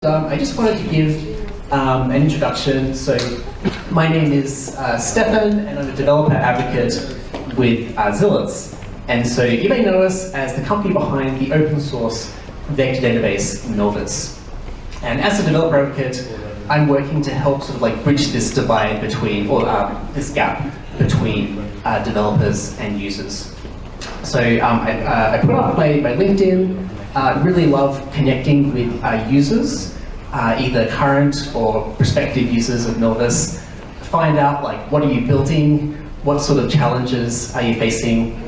I just wanted to give an introduction. So my name is Stefan, and I'm a developer advocate with Zillers. And so you may know us as the company behind the open source vector database Milvus. And as a developer advocate, I'm working to help sort of like bridge this divide between, or this gap between developers and users. So I put up my LinkedIn. Really love connecting with users, either current or prospective users of Milvus. Find out like what are you building, what sort of challenges are you facing,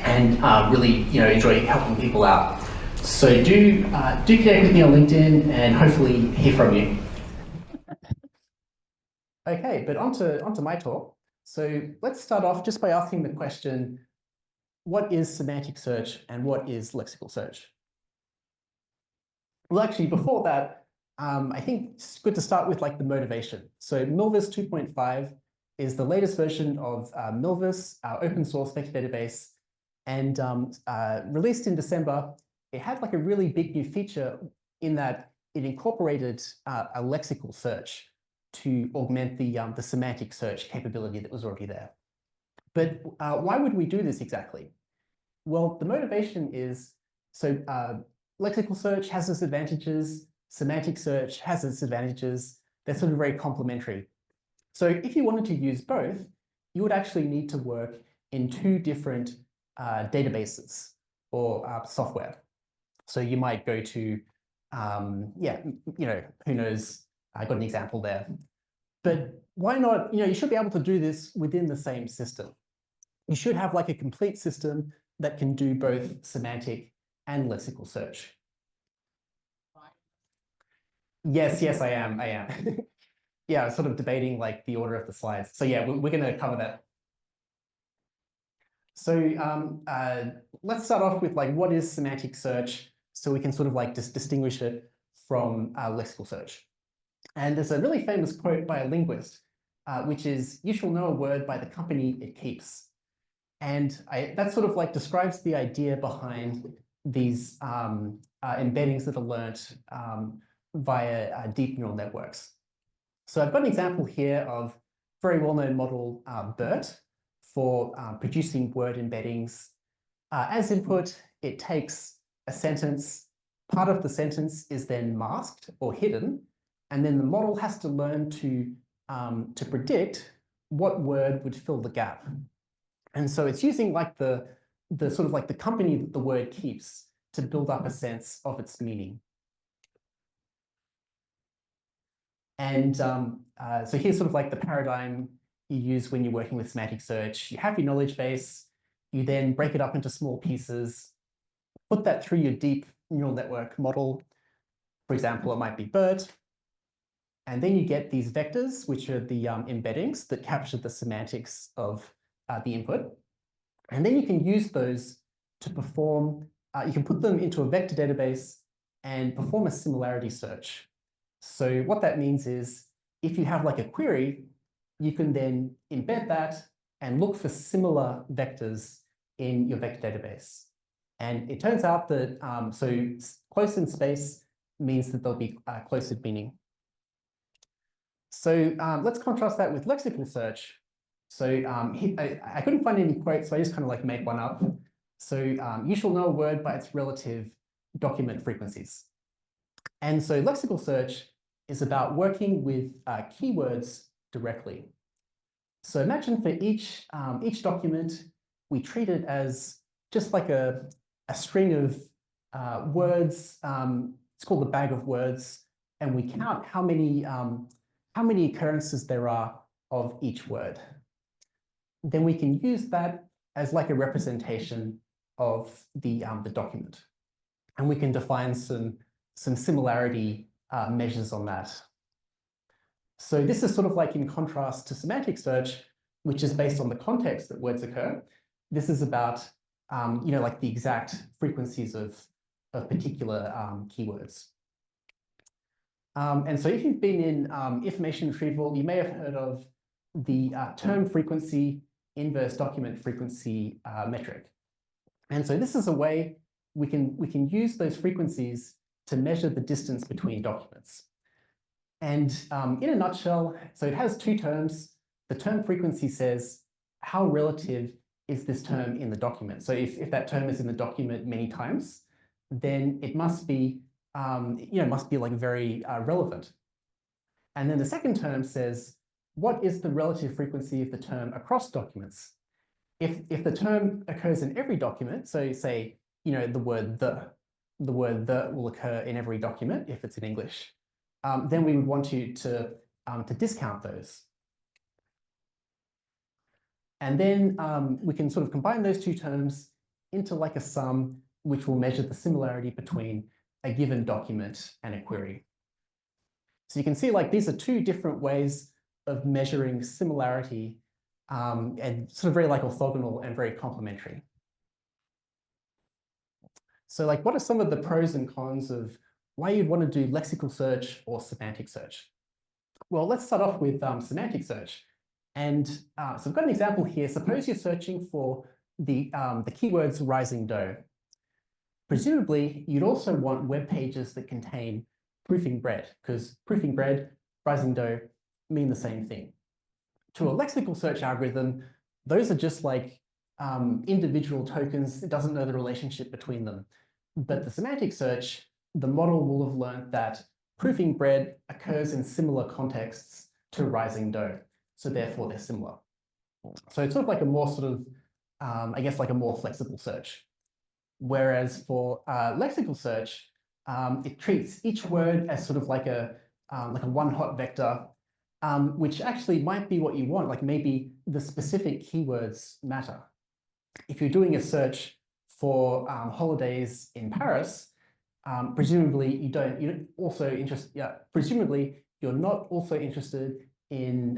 and really enjoy helping people out. So do connect with me on LinkedIn and hopefully hear from you. Okay, but onto my talk. So let's start off just by asking the question, what is semantic search and what is lexical search? Well, actually, before that, I think it's good to start with like the motivation. So Milvus 2.5 is the latest version of Milvus, our open source vector database, and released in December. It had like a really big new feature in that it incorporated a lexical search to augment the semantic search capability that was already there. But why would we do this exactly? Well, the motivation is, so lexical search has its advantages, semantic search has its advantages. They're sort of very complementary. So if you wanted to use both, you would actually need to work in two different databases or software. So you might go to, who knows, I got an example there. But why not, you should be able to do this within the same system. You should have like a complete system that can do both semantic and lexical search. Yes, I am. Yeah, sort of debating like the order of the slides. So yeah, we're going to cover that. So let's start off with like what is semantic search, so we can sort of like just distinguish it from lexical search. And there's a really famous quote by a linguist, which is, "You shall know a word by the company it keeps." And that sort of like describes the idea behind these embeddings that are learnt via deep neural networks. So I've got an example here of very well-known model BERT for producing word embeddings. As input, it takes a sentence. Part of the sentence is then masked or hidden, and then the model has to learn to predict what word would fill the gap. And so it's using like the sort of like the company that the word keeps to build up a sense of its meaning. And so here's sort of like the paradigm you use when you're working with semantic search. You have your knowledge base, you then break it up into small pieces, put that through your deep neural network model. For example, it might be BERT. And then you get these vectors, which are the embeddings that capture the semantics of the input. And then you can use those to perform, you can put them into a vector database and perform a similarity search. So what that means is if you have like a query, you can then embed that and look for similar vectors in your vector database. And it turns out that so close in space means that there'll be close in meaning. So let's contrast that with lexical search. So I couldn't find any quotes, so I just kind of like made one up. So you shall know a word by its relative document frequencies. And so lexical search is about working with keywords directly. So imagine for each document, we treat it as just like a string of words. It's called a bag of words, and we count how many occurrences there are of each word. Then we can use that as like a representation of the document. And we can define some similarity measures on that. So this is sort of like in contrast to semantic search, which is based on the context that words occur. This is about, like the exact frequencies of particular keywords. And so if you've been in information retrieval, you may have heard of the term frequency inverse document frequency metric. And so this is a way we can use those frequencies to measure the distance between documents. And in a nutshell, so it has two terms. The term frequency says how relative is this term in the document. So if that term is in the document many times, then it must be, must be like very relevant. And then the second term says, what is the relative frequency of the term across documents? If the term occurs in every document, so say, the word the will occur in every document if it's in English, then we would want you to discount those. And then we can sort of combine those two terms into like a sum, which will measure the similarity between a given document and a query. So you can see like these are two different ways of measuring similarity and sort of very like orthogonal and very complementary. So like, what are some of the pros and cons of why you'd want to do lexical search or semantic search? Well, let's start off with semantic search. And so I've got an example here. Suppose you're searching for the keywords rising dough. Presumably, you'd also want web pages that contain proofing bread, because proofing bread, rising dough mean the same thing. To a lexical search algorithm, those are just like individual tokens. It doesn't know the relationship between them. But the semantic search, the model will have learned that proofing bread occurs in similar contexts to rising dough. So therefore, they're similar. So it's sort of like a more sort of, I guess, like a more flexible search. Whereas for lexical search, it treats each word as sort of like a one hot vector, which actually might be what you want. Like maybe the specific keywords matter. If you're doing a search for holidays in Paris, presumably presumably you're not also interested in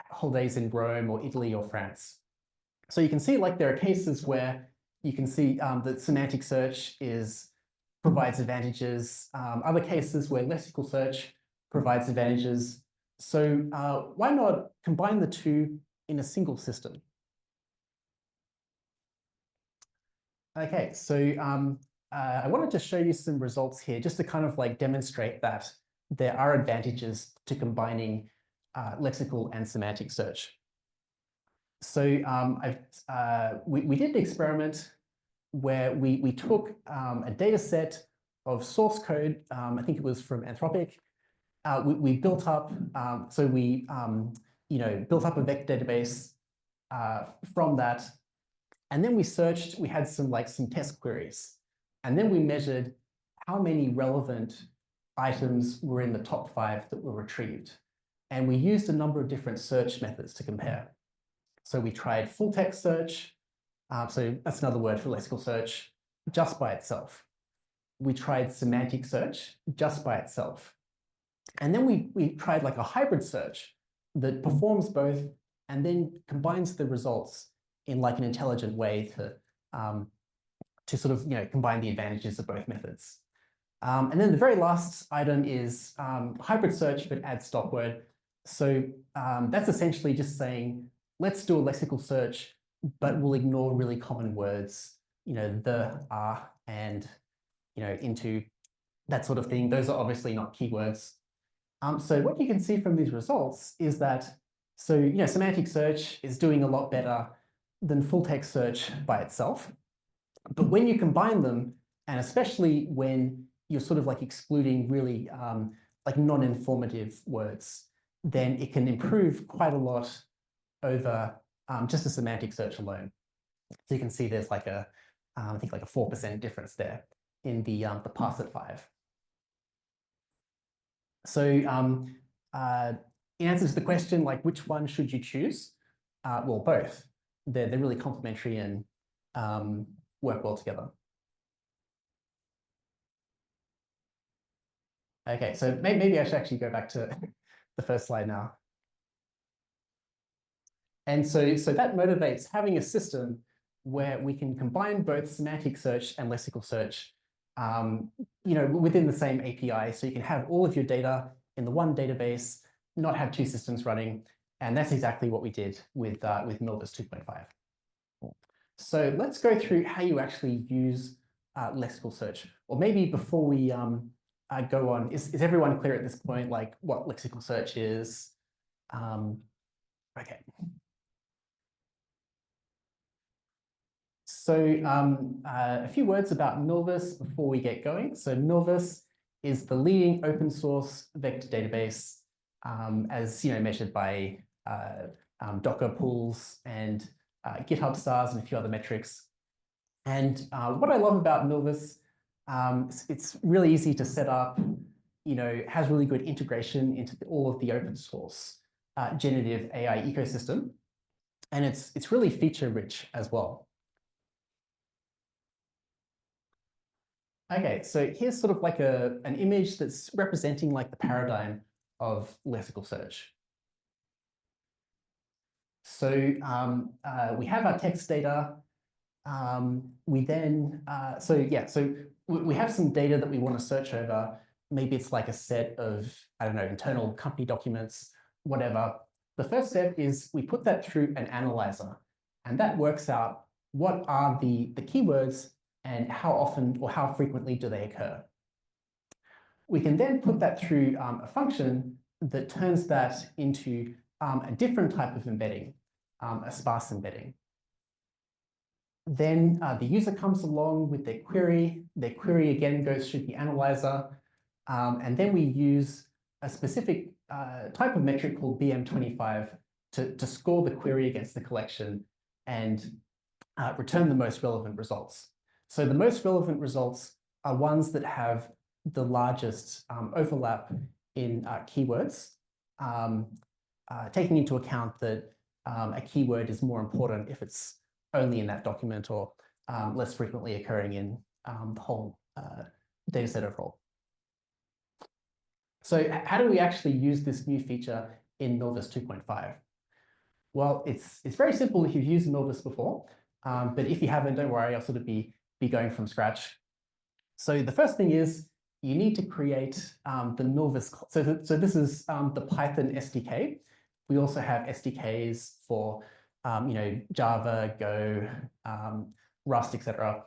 holidays in Rome or Italy or France. So you can see like there are cases where you can see that semantic search provides advantages, other cases where lexical search provides advantages. So why not combine the two in a single system? Okay, so I wanted to show you some results here just to kind of like demonstrate that there are advantages to combining lexical and semantic search. So we did an experiment where we took a data set of source code. I think it was from Anthropic. We built up, built up a vector database from that. And then we searched, we had some test queries. And then we measured how many relevant items were in the top 5 that were retrieved. And we used a number of different search methods to compare. So we tried full text search. So that's another word for lexical search, just by itself. We tried semantic search just by itself. And then we tried like a hybrid search that performs both and then combines the results in like an intelligent way to sort of combine the advantages of both methods. And then the very last item is hybrid search but add stop word. So that's essentially just saying, let's do a lexical search, but we'll ignore really common words, the, and into, that sort of thing. Those are obviously not keywords. So what you can see from these results is that, semantic search is doing a lot better than full text search by itself. But when you combine them, and especially when you're sort of like excluding really like non-informative words, then it can improve quite a lot over just a semantic search alone. So you can see there's like I think like a 4% difference there in the parse 5. So in answer to the question, like which one should you choose? Well, both. They're really complementary and work well together. Okay, so maybe I should actually go back to the first slide now. And so that motivates having a system where we can combine both semantic search and lexical search, within the same API. So you can have all of your data in the one database, not have two systems running. And that's exactly what we did with Milvus 2.5. So let's go through how you actually use lexical search? Or maybe before we go on, is everyone clear at this point, like what lexical search is? Okay. So a few words about Milvus before we get going. So Milvus is the leading open source vector database, as measured by Docker pools and GitHub stars and a few other metrics. And what I love about Milvus, it's really easy to set up, has really good integration into all of the open source generative AI ecosystem. And it's really feature rich as well. Okay, so here's sort of like an image that's representing like the paradigm of lexical search. So we have our text data. We then, we have some data that we want to search over. Maybe it's like a set of, I don't know, internal company documents, whatever. The first step is we put that through an analyzer, and that works out what are the keywords and how often or how frequently do they occur. We can then put that through a function that turns that into a different type of embedding, a sparse embedding. Then the user comes along with their query. Their query again goes through the analyzer. And then we use a specific type of metric called BM25 to score the query against the collection and return the most relevant results. So the most relevant results are ones that have the largest overlap in keywords, taking into account that a keyword is more important if it's only in that document or less frequently occurring in the whole data set overall. So how do we actually use this new feature in Milvus 2.5? Well, it's very simple if you've used Milvus before, but if you haven't, don't worry, I'll sort of be going from scratch. So the first thing is you need to create the Milvus. So this is the Python SDK. We also have SDKs for Java, Go, Rust, etc.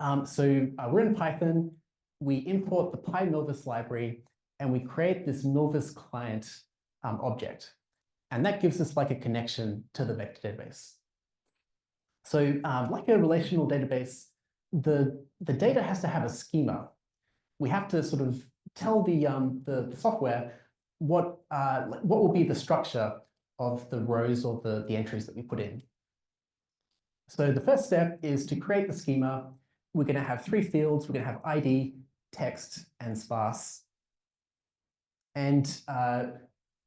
We're in Python. We import the PyMilvus library, and we create this Milvus client object. And that gives us like a connection to the vector database. So like a relational database, the data has to have a schema. We have to sort of tell the software what will be the structure of the rows or the entries that we put in. So the first step is to create the schema. We're going to have 3 fields. We're going to have ID, text, and sparse. And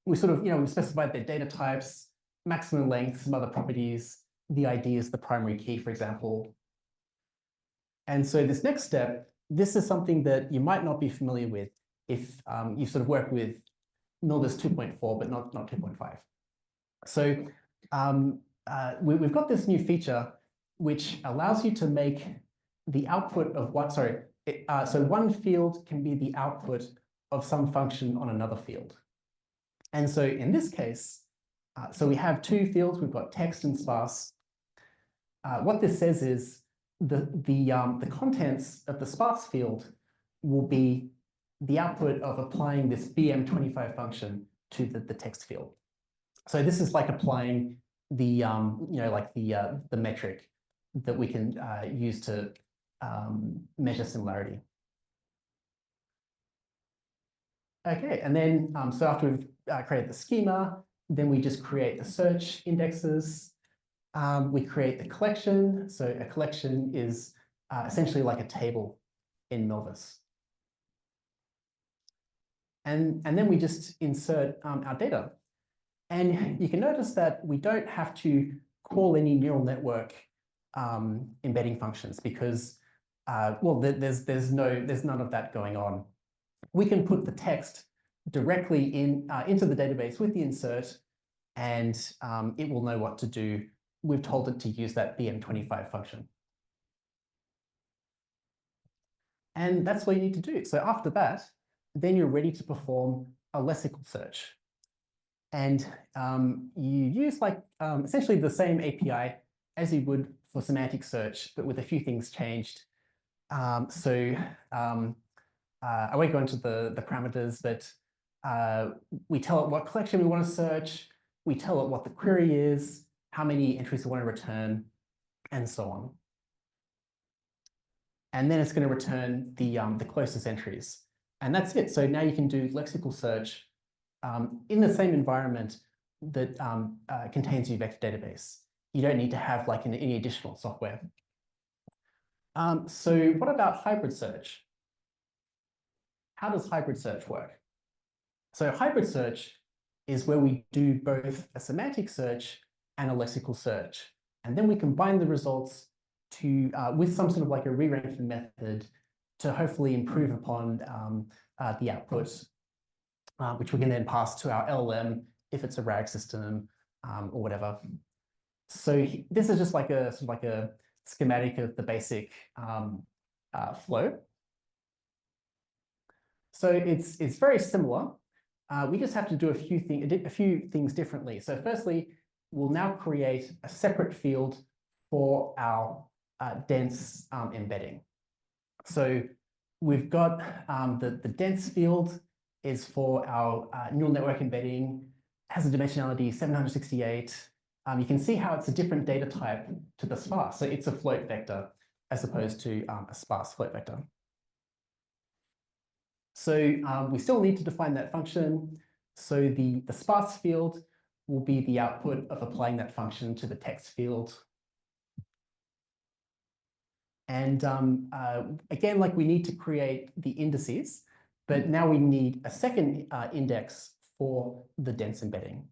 we sort of, we specified their data types, maximum length, some other properties. The ID is the primary key, for example. And so this next step, this is something that you might not be familiar with if you sort of work with Milvus 2.4, but not 2.5. So we've got this new feature which allows you to make the output of one, so one field can be the output of some function on another field. And so in this case, so we have 2 fields, we've got text and sparse. What this says is the contents of the sparse field will be the output of applying this BM25 function to the text field. So this is like applying the the metric that we can use to measure similarity. Okay, and then so after we've created the schema, then we just create the search indexes. We create the collection. So a collection is essentially like a table in Milvus. And then we just insert our data. And you can notice that we don't have to call any neural network embedding functions because, well, there's none of that going on. We can put the text directly into the database with the insert, and it will know what to do. We've told it to use that BM25 function. And that's what you need to do. So after that, then you're ready to perform a lexical search. And you use like essentially the same API as you would for semantic search, but with a few things changed. I won't go into the parameters, but we tell it what collection we want to search, we tell it what the query is, how many entries we want to return, and so on. And then it's going to return the closest entries. And that's it. So now you can do lexical search in the same environment that contains your vector database. You don't need to have like any additional software. So what about hybrid search? How does hybrid search work? So hybrid search is where we do both a semantic search and a lexical search. And then we combine the results to with some sort of like a re-ranking method to hopefully improve upon the output, which we can then pass to our LLM if it's a RAG system or whatever. So this is just like a sort of like a schematic of the basic flow. So it's very similar. We just have to do a few things differently. So firstly, we'll now create a separate field for our dense embedding. So we've got the dense field is for our neural network embedding, has a dimensionality 768. You can see how it's a different data type to the sparse. So it's a float vector as opposed to a sparse float vector. So we still need to define that function. So the sparse field will be the output of applying that function to the text field. And again, like we need to create the indices, but now we need a second index for the dense embedding.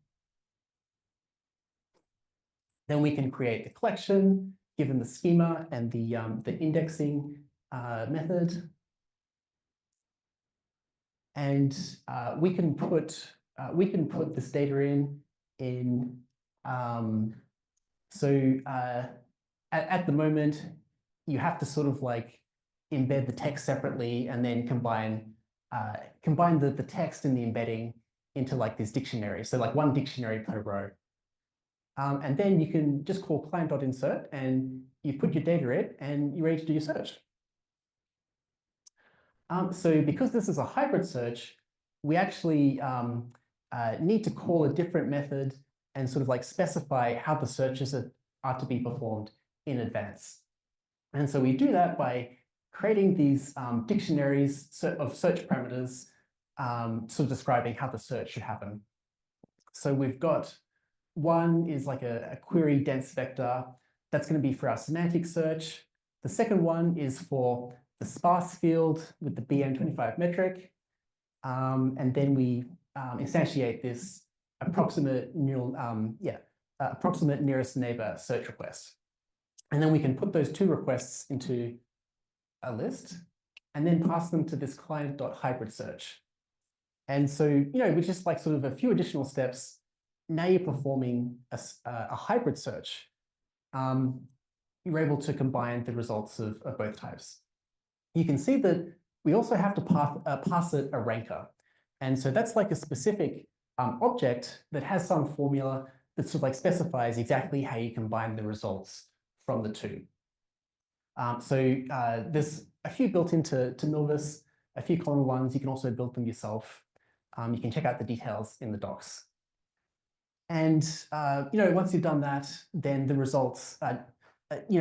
Then we can create the collection given the schema and the indexing method. And we can put this data in at the moment, you have to sort of like embed the text separately and then combine the text and the embedding into like this dictionary. So like one dictionary per row. And then you can just call client.insert and you put your data in and you're ready to do your search. So because this is a hybrid search, we actually need to call a different method and sort of like specify how the searches are to be performed in advance. And so we do that by creating these dictionaries of search parameters, sort of describing how the search should happen. So we've got one is like a query dense vector. That's going to be for our semantic search. The second one is for the sparse field with the BM25 metric. And then we instantiate this approximate nearest neighbor search request. And then we can put those two requests into a list and then pass them to this client.hybrid search. And so, with just like sort of a few additional steps, now you're performing a hybrid search. You're able to combine the results of both types. You can see that we also have to pass it a ranker. And so that's like a specific object that has some formula that sort of like specifies exactly how you combine the results from the two. There's a few built into Milvus, a few common ones. You can also build them yourself. You can check out the details in the docs. And once you've done that, then the results are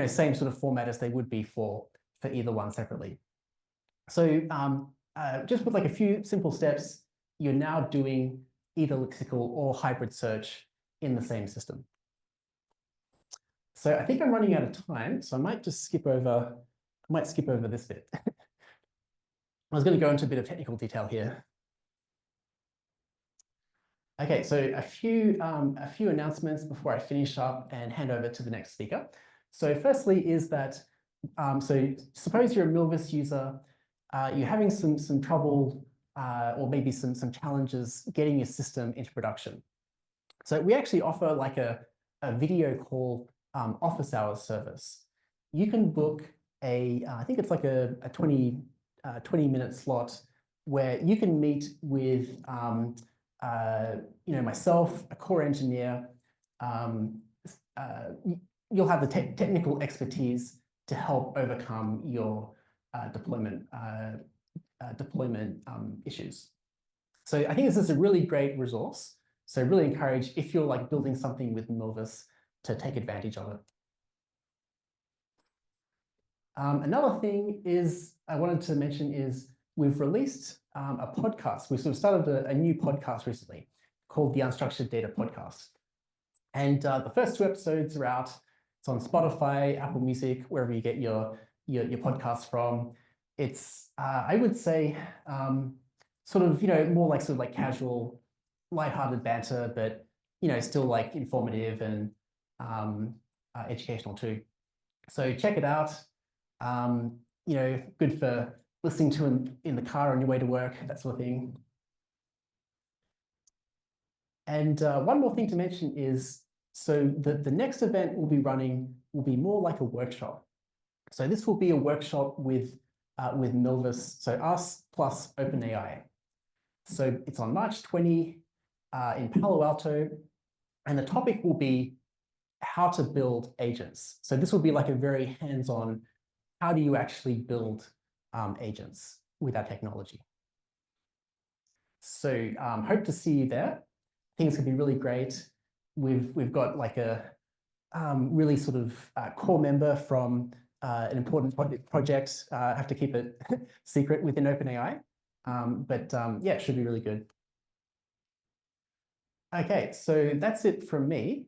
same sort of format as they would be for either one separately. So just with like a few simple steps, you're now doing either lexical or hybrid search in the same system. So I think I'm running out of time, so I might just skip over this bit. I was going to go into a bit of technical detail here. Okay, so a few announcements before I finish up and hand over to the next speaker. So firstly is that, so suppose you're a Milvus user, you're having some trouble or maybe some challenges getting your system into production. So we actually offer like a video call office hours service. You can book I think it's like a 20-minute slot where you can meet with myself, a core engineer. You'll have the technical expertise to help overcome your deployment issues. So I think this is a really great resource. So really encourage, if you're like building something with Milvus, to take advantage of it. Another thing is I wanted to mention is we've released a podcast. We sort of started a new podcast recently called the Unstructured Data Podcast. And the first 2 episodes are out. It's on Spotify, Apple Music, wherever you get your podcasts from. It's, I would say, sort of, more like sort of like casual, lighthearted banter, but, still like informative and educational too. So check it out. Good for listening to in the car on your way to work, that sort of thing. And one more thing to mention is, so the next event we'll be running will be more like a workshop. So this will be a workshop with Milvus, so us plus OpenAI. So it's on March 20 in Palo Alto, and the topic will be how to build agents. So this will be like a very hands-on, how do you actually build agents with our technology? So hope to see you there. I think it's gonna be really great. We've got like a really sort of core member from an important project. I have to keep it secret within OpenAI, but yeah, it should be really good. Okay, so that's it from me.